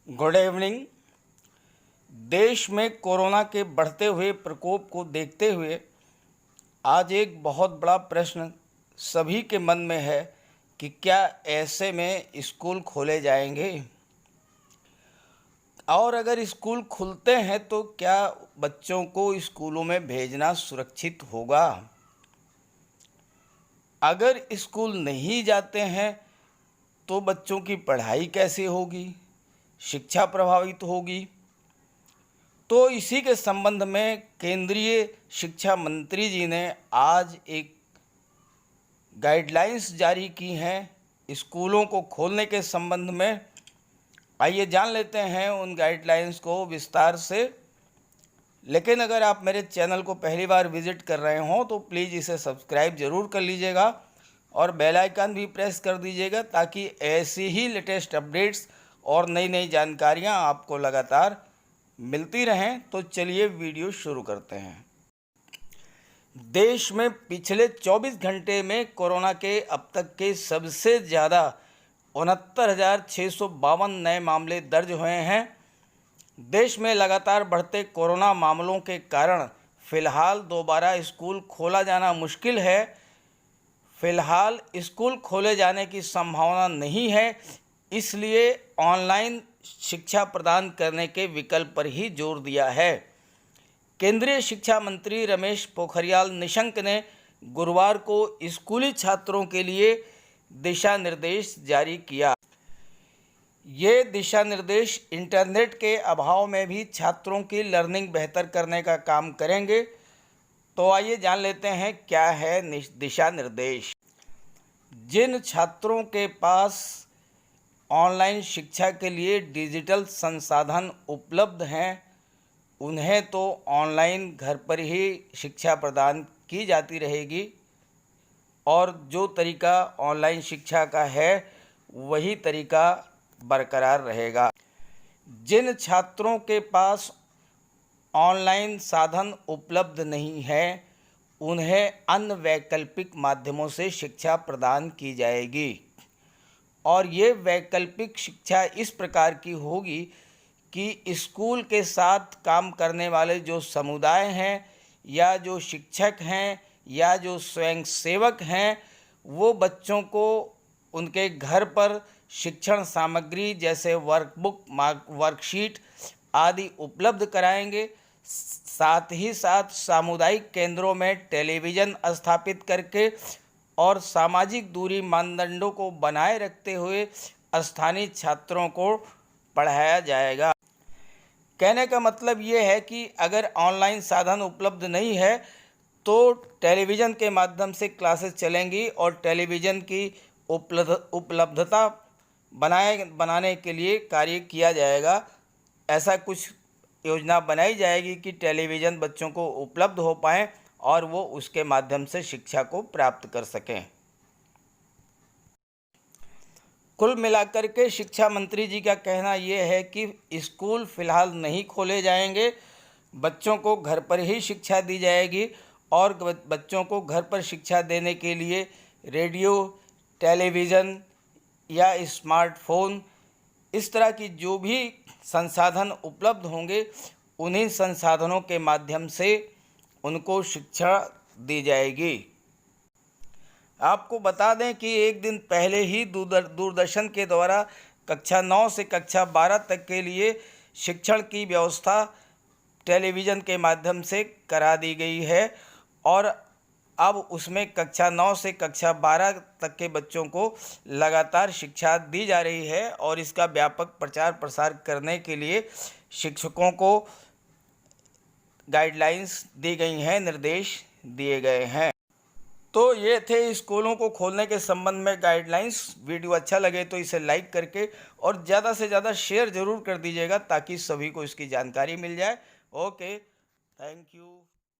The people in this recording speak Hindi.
Good evening. देश में कोरोना के बढ़ते हुए प्रकोप को देखते हुए आज एक बहुत बड़ा प्रश्न सभी के मन में है कि क्या ऐसे में स्कूल खोले जाएंगे, और अगर स्कूल खुलते हैं तो क्या बच्चों को स्कूलों में भेजना सुरक्षित होगा। अगर स्कूल नहीं जाते हैं तो बच्चों की पढ़ाई कैसे होगी, शिक्षा प्रभावित होगी। तो इसी के संबंध में केंद्रीय शिक्षा मंत्री जी ने आज एक गाइडलाइंस जारी की हैं स्कूलों को खोलने के संबंध में। आइए जान लेते हैं उन गाइडलाइंस को विस्तार से। लेकिन अगर आप मेरे चैनल को पहली बार विजिट कर रहे हों तो प्लीज़ इसे सब्सक्राइब ज़रूर कर लीजिएगा और बेल आइकन भी प्रेस कर दीजिएगा, ताकि ऐसी ही लेटेस्ट अपडेट्स और नई नई जानकारियां आपको लगातार मिलती रहें। तो चलिए वीडियो शुरू करते हैं। देश में पिछले 24 घंटे में कोरोना के अब तक के सबसे ज़्यादा 69,652 नए मामले दर्ज हुए हैं। देश में लगातार बढ़ते कोरोना मामलों के कारण फ़िलहाल दोबारा स्कूल खोला जाना मुश्किल है। फ़िलहाल स्कूल खोले जाने की संभावना नहीं है, इसलिए ऑनलाइन शिक्षा प्रदान करने के विकल्प पर ही जोर दिया है। केंद्रीय शिक्षा मंत्री रमेश पोखरियाल निशंक ने गुरुवार को स्कूली छात्रों के लिए दिशा निर्देश जारी किया। ये दिशा निर्देश इंटरनेट के अभाव में भी छात्रों की लर्निंग बेहतर करने का काम करेंगे। तो आइए जान लेते हैं क्या है दिशा निर्देश। जिन छात्रों के पास ऑनलाइन शिक्षा के लिए डिजिटल संसाधन उपलब्ध हैं, उन्हें तो ऑनलाइन घर पर ही शिक्षा प्रदान की जाती रहेगी और जो तरीका ऑनलाइन शिक्षा का है वही तरीका बरकरार रहेगा। जिन छात्रों के पास ऑनलाइन साधन उपलब्ध नहीं है, उन्हें अन्य वैकल्पिक माध्यमों से शिक्षा प्रदान की जाएगी और ये वैकल्पिक शिक्षा इस प्रकार की होगी कि स्कूल के साथ काम करने वाले जो समुदाय हैं या जो शिक्षक हैं या जो स्वयंसेवक हैं, वो बच्चों को उनके घर पर शिक्षण सामग्री जैसे वर्कबुक, वर्कशीट आदि उपलब्ध कराएंगे। साथ ही साथ सामुदायिक केंद्रों में टेलीविज़न स्थापित करके और सामाजिक दूरी मानदंडों को बनाए रखते हुए स्थानीय छात्रों को पढ़ाया जाएगा। कहने का मतलब ये है कि अगर ऑनलाइन साधन उपलब्ध नहीं है तो टेलीविज़न के माध्यम से क्लासेस चलेंगी और टेलीविज़न की उपलब्धता बनाने के लिए कार्य किया जाएगा। ऐसा कुछ योजना बनाई जाएगी कि टेलीविज़न बच्चों को उपलब्ध हो पाएँ और वो उसके माध्यम से शिक्षा को प्राप्त कर सकें। कुल मिलाकर के शिक्षा मंत्री जी का कहना ये है कि स्कूल फ़िलहाल नहीं खोले जाएंगे, बच्चों को घर पर ही शिक्षा दी जाएगी और बच्चों को घर पर शिक्षा देने के लिए रेडियो, टेलीविज़न या स्मार्टफोन, इस तरह की जो भी संसाधन उपलब्ध होंगे, उन्हीं संसाधनों के माध्यम से उनको शिक्षा दी जाएगी। आपको बता दें कि एक दिन पहले ही दूरदर्शन के द्वारा कक्षा 9 से कक्षा 12 तक के लिए शिक्षण की व्यवस्था टेलीविज़न के माध्यम से करा दी गई है और अब उसमें कक्षा 9 से कक्षा 12 तक के बच्चों को लगातार शिक्षा दी जा रही है और इसका व्यापक प्रचार प्रसार करने के लिए शिक्षकों को गाइडलाइंस दी गई हैं, निर्देश दिए गए हैं। तो ये थे स्कूलों को खोलने के संबंध में गाइडलाइंस। वीडियो अच्छा लगे तो इसे लाइक करके और ज़्यादा से ज़्यादा शेयर ज़रूर कर दीजिएगा, ताकि सभी को इसकी जानकारी मिल जाए। Okay, thank you.